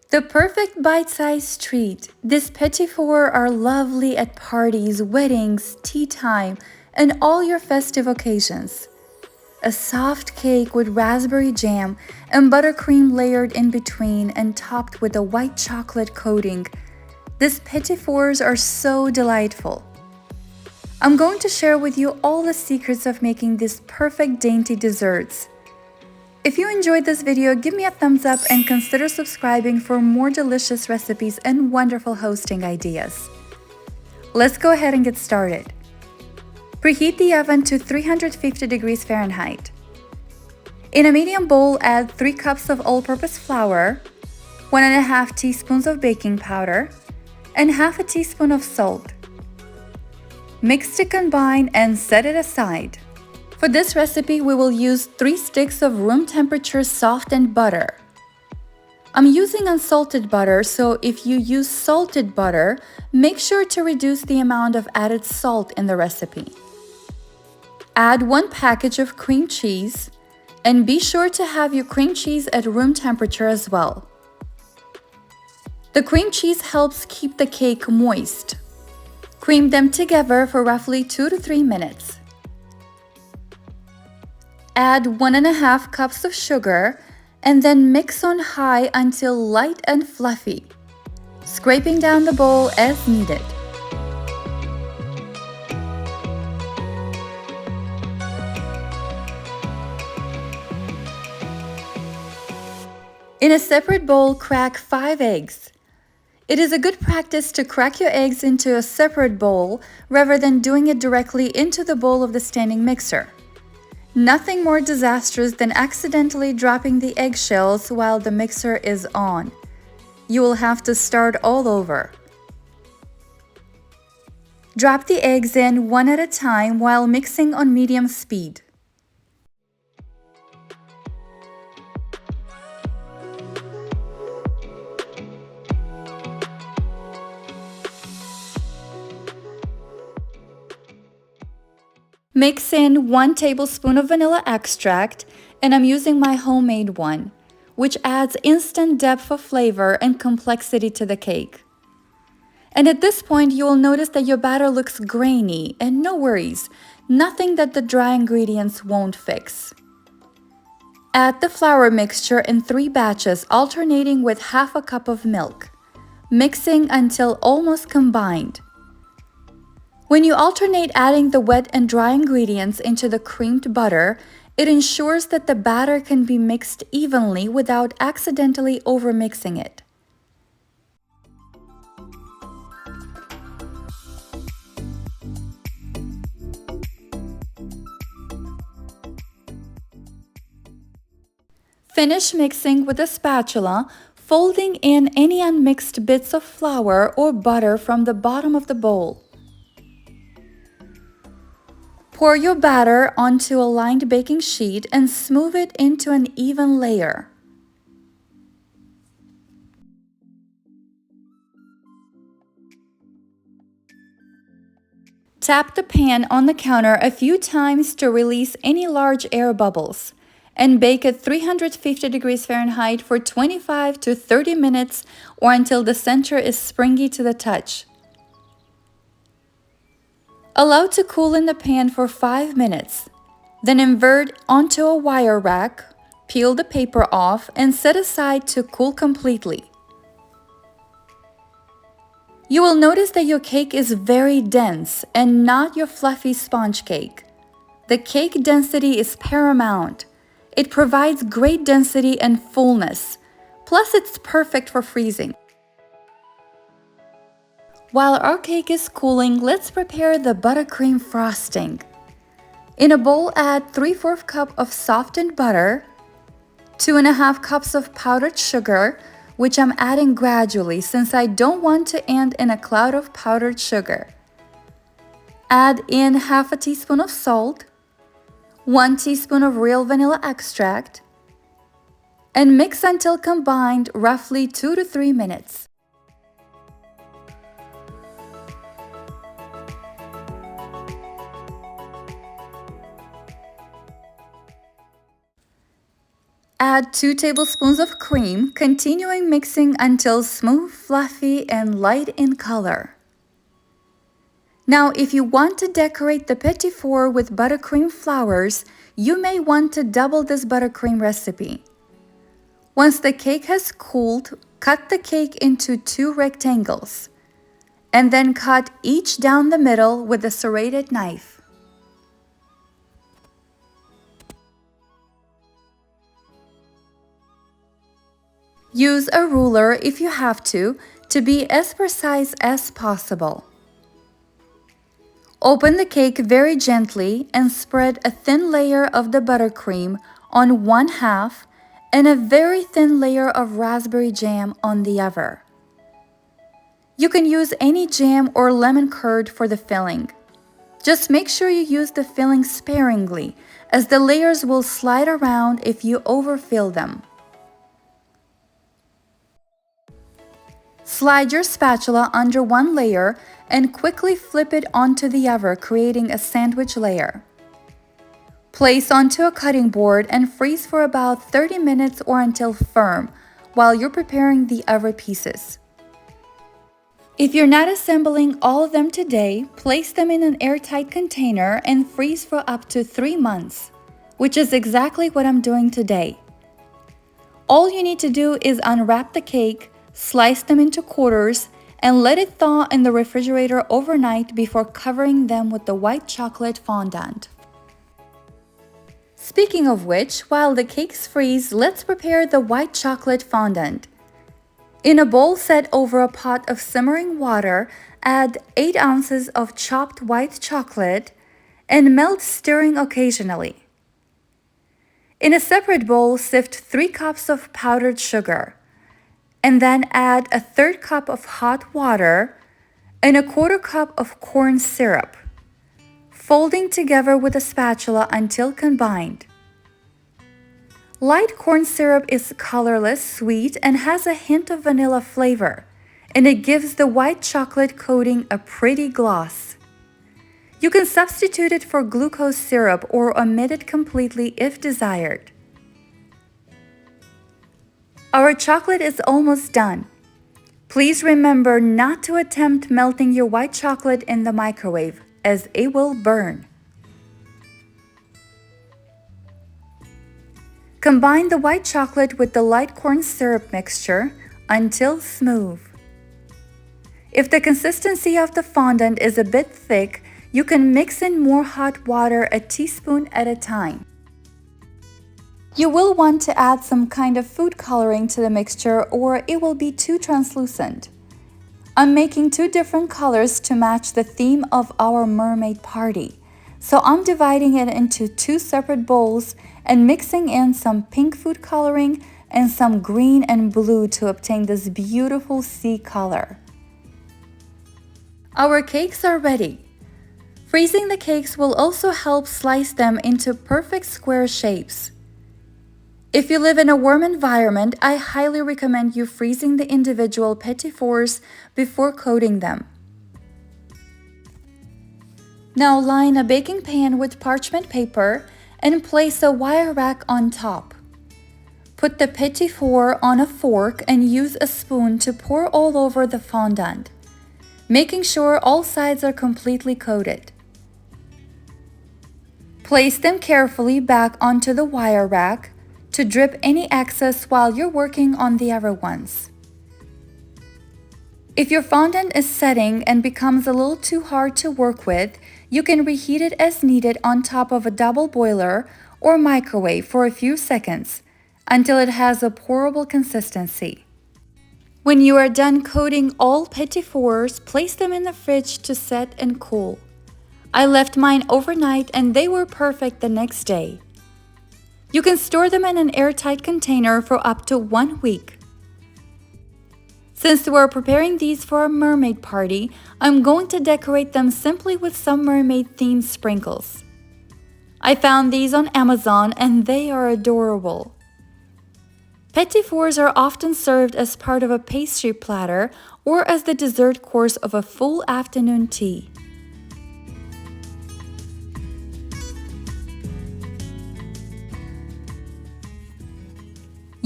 The perfect bite-sized treat, these Petit fours are lovely at parties, weddings, tea time, and all your festive occasions. A soft cake with raspberry jam and buttercream layered in between and topped with a white chocolate coating. These Petit fours are so delightful. I'm going to share with you all the secrets of making these perfect dainty desserts. If you enjoyed this video, give me a thumbs up and consider subscribing for more delicious recipes and wonderful hosting ideas. Let's go ahead and get started. Preheat the oven to 350 degrees Fahrenheit. In a medium bowl, add 3 cups of all-purpose flour, 1.5 teaspoons of baking powder, and half a teaspoon of salt. Mix to combine and set it aside. For this recipe, we will use 3 sticks of room temperature softened butter. I'm using unsalted butter, so if you use salted butter, make sure to reduce the amount of added salt in the recipe. Add 1 package of cream cheese, and be sure to have your cream cheese at room temperature as well. The cream cheese helps keep the cake moist. Cream them together for roughly 2 to 3 minutes. Add 1.5 cups of sugar and then mix on high until light and fluffy, scraping down the bowl as needed. In a separate bowl, crack 5 eggs. It is a good practice to crack your eggs into a separate bowl rather than doing it directly into the bowl of the standing mixer. Nothing more disastrous than accidentally dropping the eggshells while the mixer is on. You will have to start all over. Drop the eggs in one at a time while mixing on medium speed. Mix in 1 tablespoon of vanilla extract, and I'm using my homemade one, which adds instant depth of flavor and complexity to the cake. And at this point, you will notice that your batter looks grainy, and no worries, nothing that the dry ingredients won't fix. Add the flour mixture in 3 batches, alternating with half a cup of milk, mixing until almost combined. When you alternate adding the wet and dry ingredients into the creamed butter, it ensures that the batter can be mixed evenly without accidentally overmixing it. Finish mixing with a spatula, folding in any unmixed bits of flour or butter from the bottom of the bowl. Pour your batter onto a lined baking sheet and smooth it into an even layer. Tap the pan on the counter a few times to release any large air bubbles, and bake at 350 degrees Fahrenheit for 25 to 30 minutes or until the center is springy to the touch. Allow to cool in the pan for 5 minutes. Then invert onto a wire rack, peel the paper off, and set aside to cool completely. You will notice that your cake is very dense and not your fluffy sponge cake. The cake density is paramount. It provides great density and fullness. Plus, it's perfect for freezing. While our cake is cooling, let's prepare the buttercream frosting. In a bowl, add 3/4 cup of softened butter, 2.5 cups of powdered sugar, which I'm adding gradually since I don't want to end in a cloud of powdered sugar. Add in half a teaspoon of salt, 1 teaspoon of real vanilla extract, and mix until combined roughly 2 to 3 minutes. Add 2 tablespoons of cream, continuing mixing until smooth, fluffy, and light in color. Now, if you want to decorate the Petit Four with buttercream flowers, you may want to double this buttercream recipe. Once the cake has cooled, cut the cake into 2 rectangles, and then cut each down the middle with a serrated knife. Use a ruler if you have to be as precise as possible. Open the cake very gently and spread a thin layer of the buttercream on one half and a very thin layer of raspberry jam on the other. You can use any jam or lemon curd for the filling. Just make sure you use the filling sparingly, as the layers will slide around if you overfill them. Slide your spatula under one layer and quickly flip it onto the other, creating a sandwich layer. Place onto a cutting board and freeze for about 30 minutes or until firm while you're preparing the other pieces. If you're not assembling all of them today, place them in an airtight container and freeze for up to 3 months, which is exactly what I'm doing today. All you need to do is unwrap the cake, slice them into quarters, and let it thaw in the refrigerator overnight before covering them with the white chocolate fondant. Speaking of which, while the cakes freeze, let's prepare the white chocolate fondant. In a bowl set over a pot of simmering water, add 8 ounces of chopped white chocolate and melt, stirring occasionally. In a separate bowl, sift 3 cups of powdered sugar, and then add a 1/3 cup of hot water and a 1/4 cup of corn syrup, folding together with a spatula until combined. Light corn syrup is colorless, sweet, and has a hint of vanilla flavor, and it gives the white chocolate coating a pretty gloss. You can substitute it for glucose syrup or omit it completely if desired. Our chocolate is almost done. Please remember not to attempt melting your white chocolate in the microwave, as it will burn. Combine the white chocolate with the light corn syrup mixture until smooth. If the consistency of the fondant is a bit thick, you can mix in more hot water a teaspoon at a time. You will want to add some kind of food coloring to the mixture or it will be too translucent. I'm making 2 different colors to match the theme of our mermaid party, so I'm dividing it into 2 separate bowls and mixing in some pink food coloring and some green and blue to obtain this beautiful sea color. Our cakes are ready. Freezing the cakes will also help slice them into perfect square shapes. If you live in a warm environment, I highly recommend you freezing the individual Petit Fours before coating them. Now line a baking pan with parchment paper and place a wire rack on top. Put the Petit Four on a fork and use a spoon to pour all over the fondant, making sure all sides are completely coated. Place them carefully back onto the wire rack to drip any excess while you're working on the other ones. If your fondant is setting and becomes a little too hard to work with, you can reheat it as needed on top of a double boiler or microwave for a few seconds until it has a pourable consistency. When you are done coating all Petit Fours, place them in the fridge to set and cool. I left mine overnight and they were perfect the next day. You can store them in an airtight container for up to 1 week. Since we're preparing these for a mermaid party, I'm going to decorate them simply with some mermaid-themed sprinkles. I found these on Amazon and they are adorable. Petit Fours are often served as part of a pastry platter or as the dessert course of a full afternoon tea.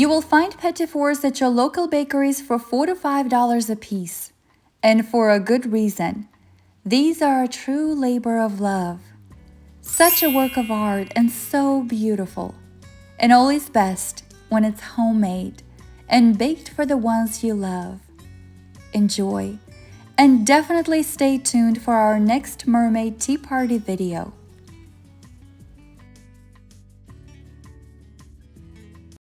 You will find petit fours at your local bakeries for $4 to $5 a piece. And for a good reason. These are a true labor of love. Such a work of art and so beautiful. And always best when it's homemade and baked for the ones you love. Enjoy. And definitely stay tuned for our next mermaid tea party video.